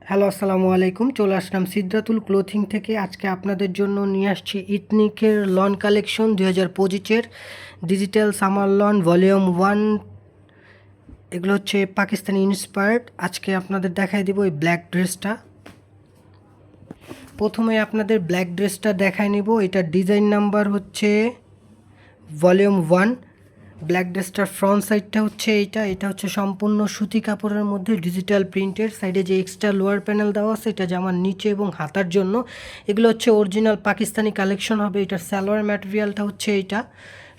Hello, আসসালামু আলাইকুম। চলে আসলাম সিদ্রাতুল ক্লোথিং থেকে। আজকে আপনাদের জন্য নিয়ে আসছি ইথনিকের লন কালেকশন 2025-এর ডিজিটাল সামার লন ভলিউম 1। এগুলো হচ্ছে পাকিস্তানি ইন্সপায়ার্ড। আজকে আপনাদের দেখাই দিব এই ব্ল্যাক ড্রেসটা। প্রথমে আপনাদের ব্ল্যাক ড্রেসটা দেখাই নিব। এটার ডিজাইন নাম্বার হচ্ছে ভলিউম 1। ব্ল্যাক ড্রেসটার ফ্রন্ট সাইডটা হচ্ছে এটা হচ্ছে সম্পূর্ণ সুতি কাপড়ের মধ্যে ডিজিটাল প্রিন্টের। সাইডে যে এক্সট্রা লোয়ার প্যানেল দেওয়া আছে এটা জামার নিচে এবং হাতার জন্য। এগুলো হচ্ছে অরিজিনাল পাকিস্তানি কালেকশন হবে। এটার সালোয়ার ম্যাটেরিয়ালটা হচ্ছে এটা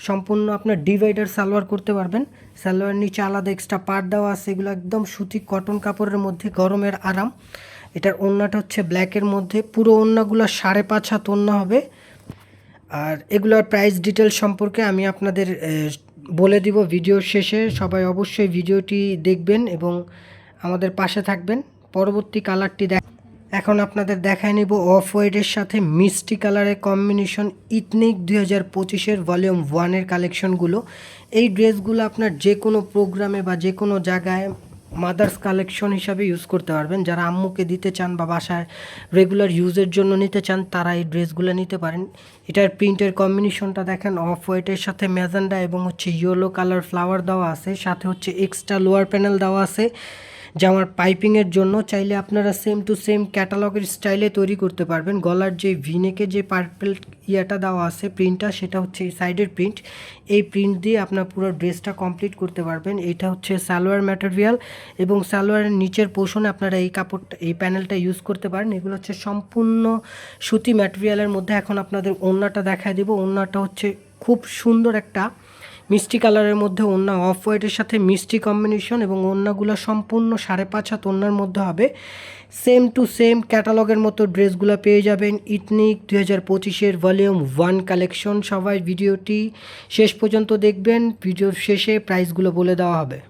সম্পূর্ণ আপনার ডিভাইডার সালোয়ার করতে পারবেন। সালোয়ার নিচে আলাদা এক্সট্রা পার্ট দেওয়া আছে। এগুলো একদম সুতি কটন কাপড়ের মধ্যে, গরমের আরাম। এটার ওড়নাটা হচ্ছে ব্ল্যাকের মধ্যে। পুরো ওড়নাগুলো 5.5 হাত ওড়না হবে। আর এগুলোর প্রাইস ডিটেল সম্পর্কে আমি আপনাদের বলে দিব ভিডিওর শেষে। সবাই অবশ্যই ভিডিওটি দেখবেন এবং আমাদের পাশে থাকবেন। পরবর্তী কালারটি এখন আপনাদের দেখায় নিব অফ হোয়াইটের সাথে মিষ্টি কালারের কম্বিনেশন ইথনিক 2025-এর ভলিউম 1-এর কালেকশনগুলো। এই ড্রেসগুলো আপনার যে কোনো প্রোগ্রামে বা যে কোনো জায়গায় মাদার্স কালেকশন হিসাবে ইউজ করতে পারবেন। যারা আম্মুকে দিতে চান বা বাসায় রেগুলার ইউজের জন্য নিতে চান তারা এই ড্রেসগুলো নিতে পারেন। এটার প্রিন্টের কম্বিনেশনটা দেখেন, অফ হোয়াইটের সাথে ম্যাজেন্ডা এবং হচ্ছে ইয়েলো কালার ফ্লাওয়ার দেওয়া আছে। সাথে হচ্ছে এক্সট্রা লোয়ার প্যানেল দেওয়া আছে জামার পাইপিংয়ের জন্য। চাইলে আপনারা সেম টু সেম ক্যাটালগের স্টাইলে তৈরি করতে পারবেন। গলার যে ভিনেকে যে পার্পেল ইয়াটা দেওয়া আছে প্রিন্টটা, সেটা হচ্ছে এই সাইডের প্রিন্ট। এই প্রিন্ট দিয়ে আপনার পুরো ড্রেসটা কমপ্লিট করতে পারবেন। এটা হচ্ছে সালোয়ার ম্যাটেরিয়াল এবং সালোয়ারের নিচের পোর্শনে আপনারা এই কাপড়টা, এই প্যানেলটা ইউজ করতে পারেন। এগুলো হচ্ছে সম্পূর্ণ সুতি ম্যাটেরিয়ালের মধ্যে। এখন আপনাদের ওড়নাটা দেখায় দেবো। ওড়নাটা হচ্ছে খুব সুন্দর একটা মিষ্টি কালারের মধ্যে ওড়না, অফ হোয়াইটের সাথে মিষ্টি কম্বিনেশন এবং ওড়নাগুলো সম্পূর্ণ 5.5 হাত ওড়নার মধ্যে হবে। সেম টু সেম ক্যাটালগের মতো ড্রেসগুলো পেয়ে যাবেন ইথনিক 2025-এর ভলিউম 1 কালেকশন। সবাই ভিডিওটি শেষ পর্যন্ত দেখবেন। ভিডিওর শেষে প্রাইসগুলো বলে দেওয়া হবে।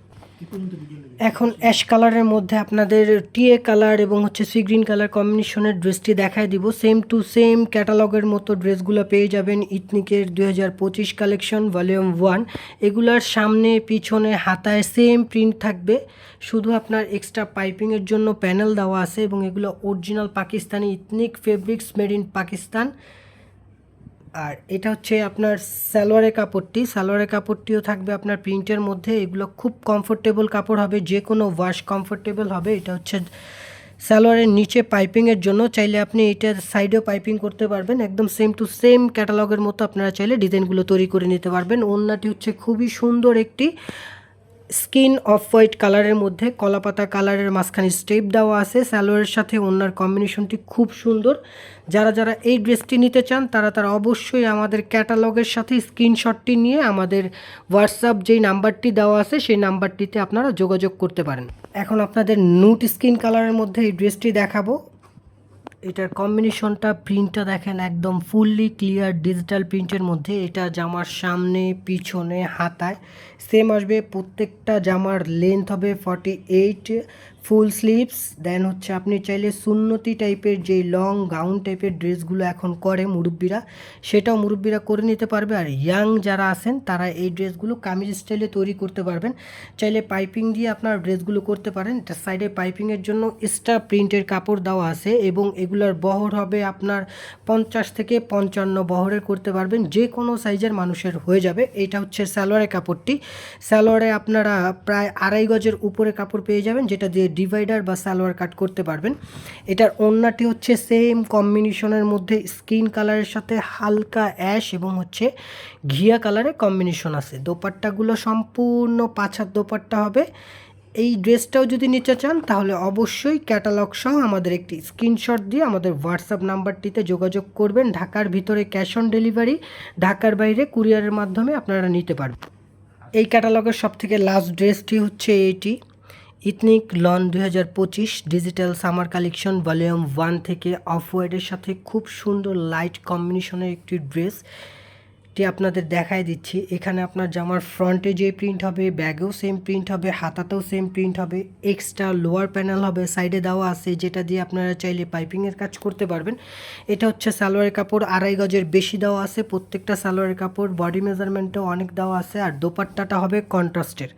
এখন অ্যাশ কালারের মধ্যে আপনাদের টিএ কালার এবং হচ্ছে সি গ্রিন কালার কম্বিনেশনের ড্রেসটি দেখায় দিব। সেম টু সেম ক্যাটালগের মতো ড্রেসগুলো পেয়ে যাবেন ইথনিকের 2025 কালেকশন ভলিউম 1। এগুলার সামনে পিছনে হাতায় সেম প্রিন্ট থাকবে, শুধু আপনার এক্সট্রা পাইপিংয়ের জন্য প্যানেল দেওয়া আছে এবং এগুলো original Pakistani ethnic fabrics made in Pakistan. আর এটা হচ্ছে আপনার সালোয়ারের কাপড়টিও থাকবে আপনার প্রিন্টের মধ্যে। এগুলো খুব কমফোর্টেবল কাপড় হবে, যে কোনো ওয়াশ কমফোর্টেবল হবে। এটা হচ্ছে সালোয়ারের নিচে পাইপিংয়ের জন্য। চাইলে আপনি এটার সাইডেও পাইপিং করতে পারবেন। একদম সেম টু সেম ক্যাটালগের মতো আপনারা চাইলে ডিজাইনগুলো তৈরি করে নিতে পারবেন। ওড়নাটি হচ্ছে খুবই সুন্দর একটি স্কিন অফ হোয়াইট কালারের মধ্যে কলাপাতা কালারের মাঝখানে স্টেপ দেওয়া আছে। সালোয়ারের সাথে ওড়নার কম্বিনেশনটি খুব সুন্দর। যারা যারা এই ড্রেসটি নিতে চান তারা অবশ্যই আমাদের ক্যাটালগের সাথে স্ক্রিনশটটি নিয়ে আমাদের হোয়াটসঅ্যাপ যেই নাম্বারটি দেওয়া আছে সেই নাম্বারটিতে আপনারা যোগাযোগ করতে পারেন। এখন আপনাদের নুট স্কিন কালারের মধ্যে এই ড্রেসটি দেখাবো। এটার কম্বিনেশনটা, প্রিন্টটা দেখেন, একদম ফুললি ক্লিয়ার ডিজিটাল প্রিন্টের মধ্যে। এটা জামার সামনে পিছনে হাতায় সেম আসবে। প্রত্যেকটা জামার লেন্থ হবে 48, ফুল স্লিভস। দেন হচ্ছে আপনি চাইলে সুন্নতি টাইপের যেই লং গাউন টাইপের ড্রেসগুলো এখন করে মুরব্বীরা, সেটাও মুরব্বীরা করে নিতে পারবে। আর ইয়াং যারা আছেন তারা এই ড্রেসগুলো কামিজ স্টাইলে তৈরি করতে পারবেন। চাইলে পাইপিং দিয়ে আপনার ড্রেসগুলো করতে পারেন। এটা সাইডে পাইপিংয়ের জন্য এক্সট্রা প্রিন্টের কাপড় দেওয়া আছে এবং এগুলোর বহর হবে আপনার 50 থেকে 55 বহরের করতে পারবেন। যে কোনো সাইজের মানুষের হয়ে যাবে। এটা হচ্ছে সালোয়ারের কাপড়টি। সালোয়ারে আপনারা প্রায় 2.5 গজের উপরে কাপড় পেয়ে যাবেন, যেটা দিয়ে ডিভাইডার বা সালোয়ার কাট করতে পারবেন। এটার ওড়নাটি হচ্ছে সেম কম্বিনেশনের মধ্যে স্কিন কালারের সাথে হালকা অ্যাশ এবং হচ্ছে ঘিয়া কালারের কম্বিনেশন আছে। দোপাট্টাগুলো সম্পূর্ণ 5 হাত দোপাট্টা হবে। এই ড্রেসটাও যদি নিতে চান তাহলে অবশ্যই ক্যাটালগ সহ আমাদের একটি স্ক্রিনশট দিয়ে আমাদের হোয়াটসঅ্যাপ নাম্বারটিতে যোগাযোগ করবেন। ঢাকার ভিতরে ক্যাশ অন ডেলিভারি, ঢাকার বাইরে কুরিয়ারের মাধ্যমে আপনারা নিতে পারবেন। এই ক্যাটালগের সবথেকে লাস্ট ড্রেসটি হচ্ছে এইটি, ethnic lawn 2025 digital summer collection volume 1 থেকে অফ হোয়াইটের সাথে খুব সুন্দর লাইট কম্বিনেশনের একটি ড্রেসটি আপনাদের দেখাই দিচ্ছি। এখানে আপনার জামার ফ্রন্টে যে প্রিন্ট হবে, ব্যাগেও সেম প্রিন্ট হবে, হাতাতেও সেম প্রিন্ট হবে। এক্সট্রা লোয়ার প্যানেল হবে সাইডে দেওয়া আছে, যেটা দিয়ে আপনারা চাইলে পাইপিংয়ের কাজ করতে পারবেন। এটা হচ্ছে সালোয়ারের কাপড়, 2.5 গজের বেশি দেওয়া আছে। প্রত্যেকটা সালোয়ারের কাপড় বডি মেজারমেন্টও অনেক দেওয়া আছে। আর দোপাট্টাটা হবে কন্ট্রাস্টের।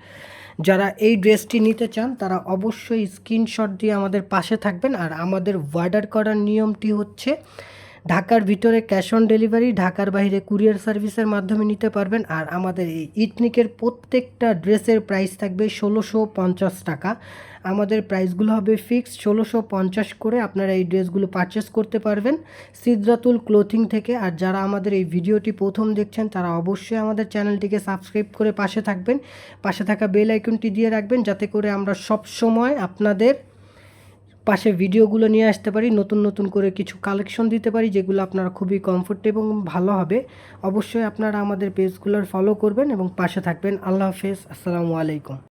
যারা এই ড্রেসটি নিতে চান তারা অবশ্যই স্ক্রিনশট দিয়ে আমাদের পাশে থাকবেন। আর আমাদের অর্ডার করার নিয়মটি হচ্ছে ঢাকার ভিতরে ক্যাশ অন ডেলিভারি, ঢাকার বাইরে কুরিয়ার সার্ভিসের মাধ্যমে নিতে পারবেন। আর আমাদের এই ইথনিকের প্রত্যেকটা ড্রেসের প্রাইস থাকবে ১৬৫০ টাকা। আমাদের প্রাইসগুলো হবে ফিক্সড ১৬৫০ করে। আপনারা এই ড্রেসগুলো পারচেস করতে পারবেন সিদরাতুল ক্লোথিং থেকে। আর যারা আমাদের এই ভিডিওটি প্রথম দেখছেন তারা অবশ্যই আমাদের চ্যানেলটিকে সাবস্ক্রাইব করে পাশে থাকবেন, পাশে থাকা বেল আইকনটি দিয়ে রাখবেন যাতে করে আমরা সব সময় আপনাদের পাশে ভিডিওগুলো নিয়ে আসতে পারি, নতুন নতুন করে কিছু কালেকশন দিতে পারি যেগুলো আপনারা খুবই কমফোর্টেবল এবং ভালো হবে। অবশ্যই আপনারা আমাদের পেজগুলোর ফলো করবেন এবং পাশে থাকবেন। আল্লাহ হাফেজ, আসসালামু আলাইকুম।